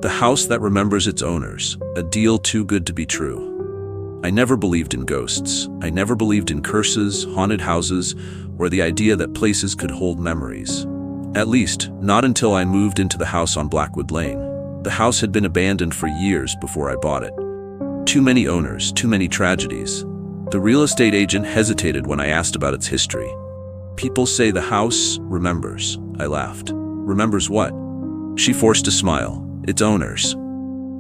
The house that remembers its owners, a deal too good to be true. I never believed in ghosts. I never believed in curses, haunted houses, or the idea that places could hold memories. At least, not until I moved into the house on Blackwood Lane. The house had been abandoned for years before I bought it. Too many owners, too many tragedies. The real estate agent hesitated when I asked about its history. People say the house remembers. I laughed. Remembers what? She forced a smile. Its owners.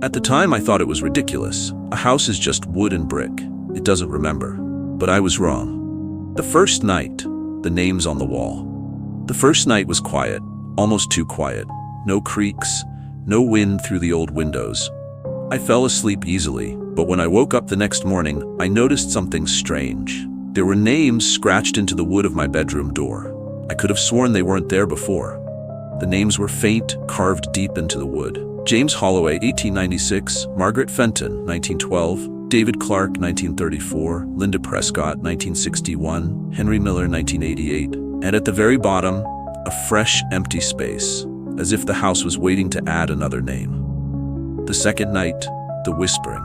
At the time, I thought it was ridiculous. A house is just wood and brick. It doesn't remember. But I was wrong. The first night, the names on the wall. The first night was quiet, almost too quiet. No creaks, no wind through the old windows. I fell asleep easily, but when I woke up the next morning, I noticed something strange. There were names scratched into the wood of my bedroom door. I could have sworn they weren't there before. The names were faint, carved deep into the wood. James Holloway, 1896, Margaret Fenton, 1912, David Clark, 1934, Linda Prescott, 1961, Henry Miller, 1988, and at the very bottom, a fresh, empty space, as if the house was waiting to add another name. The second night, the whispering.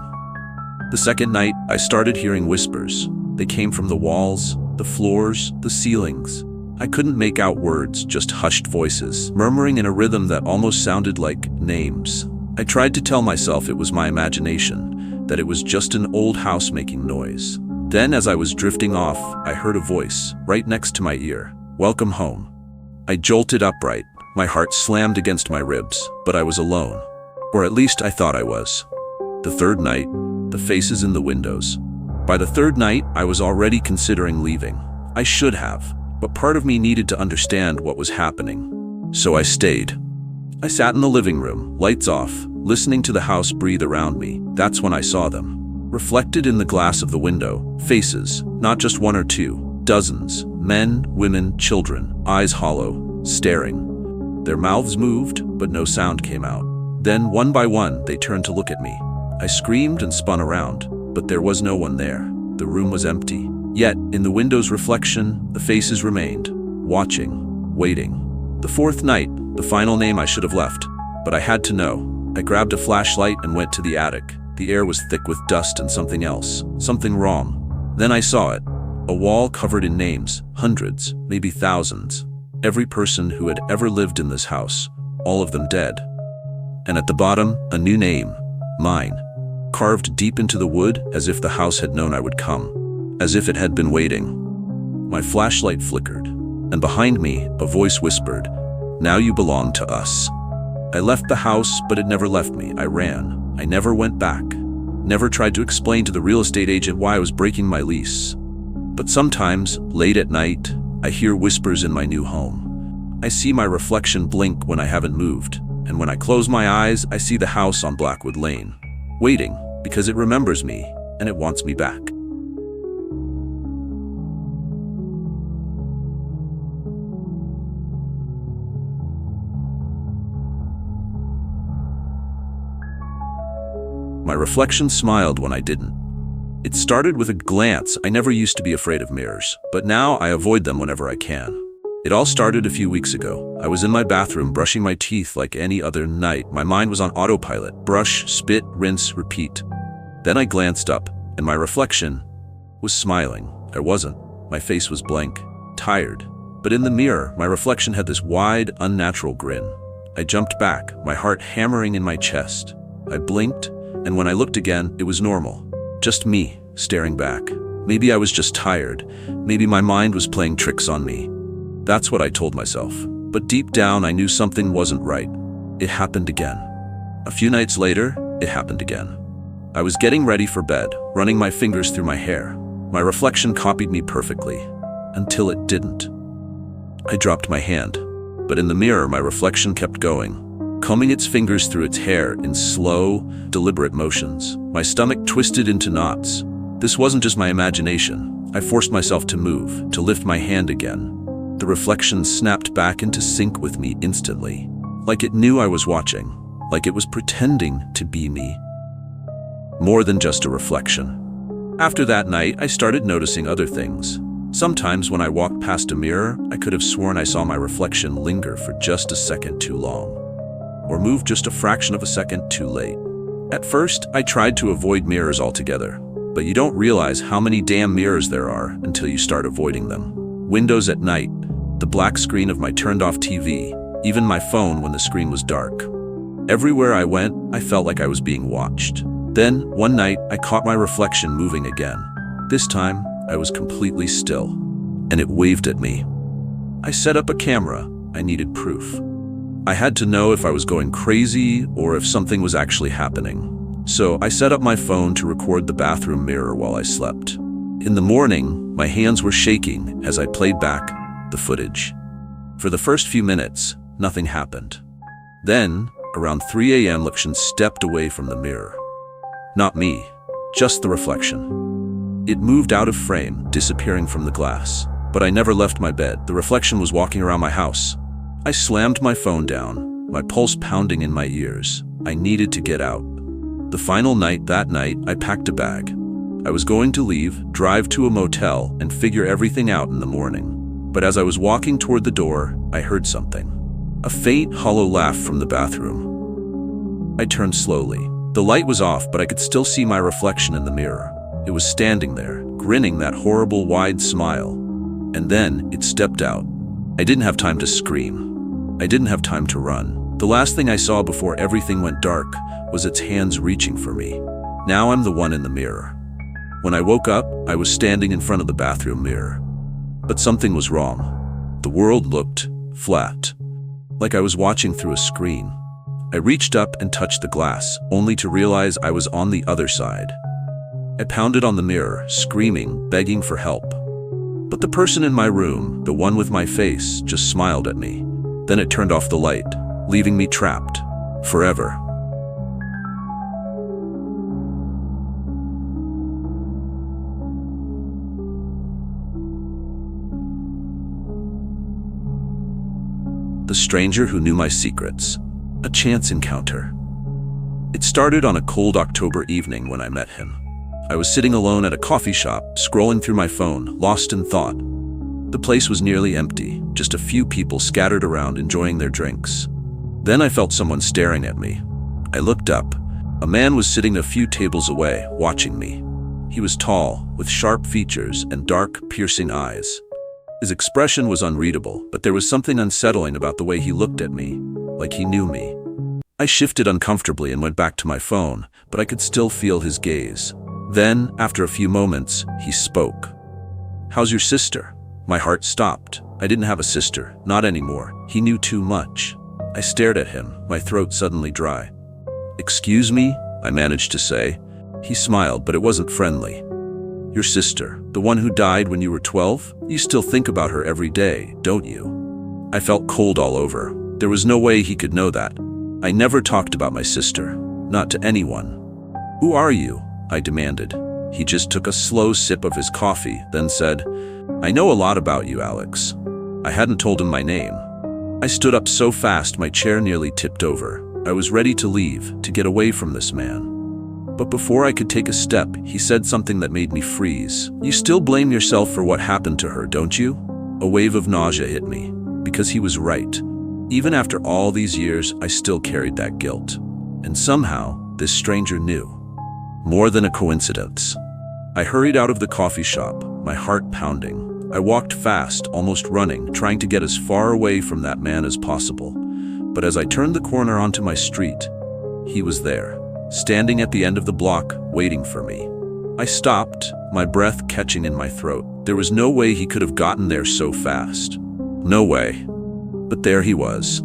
The second night, I started hearing whispers. They came from the walls, the floors, the ceilings. I couldn't make out words, just hushed voices, murmuring in a rhythm that almost sounded like names. I tried to tell myself it was my imagination, that it was just an old house making noise. Then, as I was drifting off, I heard a voice, right next to my ear. Welcome home. I jolted upright. My heart slammed against my ribs, but I was alone. Or at least I thought I was. The third night, the faces in the windows. By the third night, I was already considering leaving. I should have. But part of me needed to understand what was happening. So I stayed. I sat in the living room, lights off, listening to the house breathe around me. That's when I saw them. Reflected in the glass of the window, faces, not just one or two, dozens, men, women, children, eyes hollow, staring. Their mouths moved, but no sound came out. Then, one by one, they turned to look at me. I screamed and spun around, but there was no one there. The room was empty. Yet, in the window's reflection, the faces remained, watching, waiting. The fourth night, the final name I should have left, but I had to know. I grabbed a flashlight and went to the attic. The air was thick with dust and something else, something wrong. Then I saw it, a wall covered in names, hundreds, maybe thousands. Every person who had ever lived in this house, all of them dead. And at the bottom, a new name, mine, carved deep into the wood as if the house had known I would come. As if it had been waiting. My flashlight flickered, and behind me, a voice whispered, "Now you belong to us." I left the house, but it never left me. I ran. I never went back. Never tried to explain to the real estate agent why I was breaking my lease. But sometimes, late at night, I hear whispers in my new home. I see my reflection blink when I haven't moved, and when I close my eyes, I see the house on Blackwood Lane, waiting, because it remembers me, and it wants me back. My reflection smiled when I didn't. It started with a glance. I never used to be afraid of mirrors, but now I avoid them whenever I can. It all started a few weeks ago. I was in my bathroom brushing my teeth like any other night. My mind was on autopilot. Brush, spit, rinse, repeat. Then I glanced up, and my reflection was smiling. I wasn't. My face was blank, tired. But in the mirror, my reflection had this wide, unnatural grin. I jumped back, my heart hammering in my chest. I blinked, and when I looked again, it was normal. Just me, staring back. Maybe I was just tired. Maybe my mind was playing tricks on me. That's what I told myself. But deep down, I knew something wasn't right. It happened again. A few nights later, it happened again. I was getting ready for bed, running my fingers through my hair. My reflection copied me perfectly, until it didn't. I dropped my hand, but in the mirror, my reflection kept going, combing its fingers through its hair in slow, deliberate motions. My stomach twisted into knots. This wasn't just my imagination. I forced myself to move, to lift my hand again. The reflection snapped back into sync with me instantly, like it knew I was watching, like it was pretending to be me. More than just a reflection. After that night, I started noticing other things. Sometimes when I walked past a mirror, I could have sworn I saw my reflection linger for just a second too long. or move just a fraction of a second too late. At first, I tried to avoid mirrors altogether, but you don't realize how many damn mirrors there are until you start avoiding them. Windows at night, the black screen of my turned-off TV, even my phone when the screen was dark. Everywhere I went, I felt like I was being watched. Then, one night, I caught my reflection moving again. This time, I was completely still, and it waved at me. I set up a camera. I needed proof. I had to know if I was going crazy or if something was actually happening. So I set up my phone to record the bathroom mirror while I slept. In the morning, my hands were shaking as I played back the footage. For the first few minutes, nothing happened. Then, around 3 a.m., reflection stepped away from the mirror. Not me, just the reflection. It moved out of frame, disappearing from the glass. But I never left my bed. The reflection was walking around my house. I slammed my phone down, my pulse pounding in my ears. I needed to get out. The final night, that night, I packed a bag. I was going to leave, drive to a motel, and figure everything out in the morning. But as I was walking toward the door, I heard something. A faint, hollow laugh from the bathroom. I turned slowly. The light was off, but I could still see my reflection in the mirror. It was standing there, grinning that horrible wide smile. And then it stepped out. I didn't have time to scream. I didn't have time to run. The last thing I saw before everything went dark was its hands reaching for me. Now I'm the one in the mirror. When I woke up, I was standing in front of the bathroom mirror. But something was wrong. The world looked flat, like I was watching through a screen. I reached up and touched the glass, only to realize I was on the other side. I pounded on the mirror, screaming, begging for help. But the person in my room, the one with my face, just smiled at me. Then it turned off the light, leaving me trapped, forever. The stranger who knew my secrets. A chance encounter. It started on a cold October evening when I met him. I was sitting alone at a coffee shop, scrolling through my phone, lost in thought. The place was nearly empty, just a few people scattered around enjoying their drinks. Then I felt someone staring at me. I looked up. A man was sitting a few tables away, watching me. He was tall, with sharp features and dark, piercing eyes. His expression was unreadable, but there was something unsettling about the way he looked at me, like he knew me. I shifted uncomfortably and went back to my phone, but I could still feel his gaze. Then, after a few moments, he spoke. "How's your sister?" My heart stopped. I didn't have a sister, not anymore. He knew too much. I stared at him, my throat suddenly dry. "Excuse me?" I managed to say. He smiled, but it wasn't friendly. "Your sister, the one who died when you were 12? You still think about her every day, don't you?" I felt cold all over. There was no way he could know that. I never talked about my sister, not to anyone. "Who are you?" I demanded. He just took a slow sip of his coffee, then said, "I know a lot about you, Alex." I hadn't told him my name. I stood up so fast my chair nearly tipped over. I was ready to leave, to get away from this man. But before I could take a step, he said something that made me freeze. "You still blame yourself for what happened to her, don't you?" A wave of nausea hit me, because he was right. Even after all these years, I still carried that guilt. And somehow, this stranger knew. More than a coincidence. I hurried out of the coffee shop, my heart pounding. I walked fast, almost running, trying to get as far away from that man as possible. But as I turned the corner onto my street, he was there, standing at the end of the block, waiting for me. I stopped, my breath catching in my throat. There was no way he could have gotten there so fast. No way. But there he was.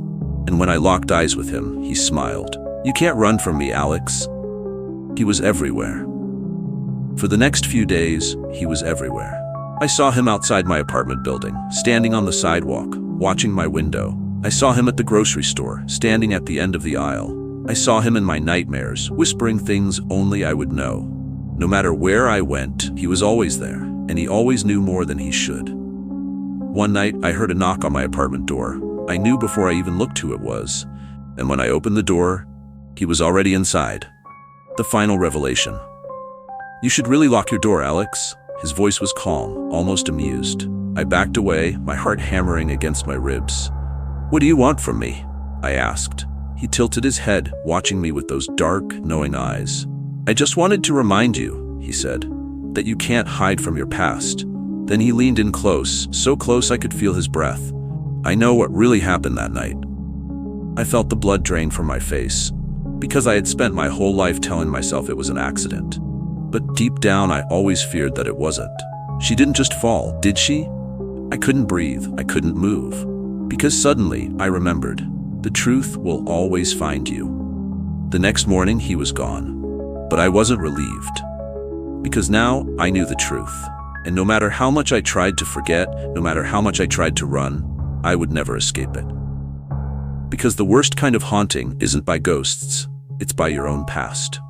And when I locked eyes with him, he smiled. "You can't run from me, Alex." He was everywhere. For the next few days, he was everywhere. I saw him outside my apartment building, standing on the sidewalk, watching my window. I saw him at the grocery store, standing at the end of the aisle. I saw him in my nightmares, whispering things only I would know. No matter where I went, he was always there, and he always knew more than he should. One night, I heard a knock on my apartment door. I knew before I even looked who it was. And when I opened the door, he was already inside. The final revelation. "You should really lock your door, Alex." His voice was calm, almost amused. I backed away, my heart hammering against my ribs. "What do you want from me?" I asked. He tilted his head, watching me with those dark, knowing eyes. "I just wanted to remind you," he said, "that you can't hide from your past." Then he leaned in close, so close I could feel his breath. "I know what really happened that night." I felt the blood drain from my face, because I had spent my whole life telling myself it was an accident. But deep down, I always feared that it wasn't. She didn't just fall, did she? I couldn't breathe, I couldn't move. Because suddenly, I remembered, the truth will always find you. The next morning, he was gone. But I wasn't relieved. Because now, I knew the truth. And no matter how much I tried to forget, no matter how much I tried to run, I would never escape it. Because the worst kind of haunting isn't by ghosts, it's by your own past.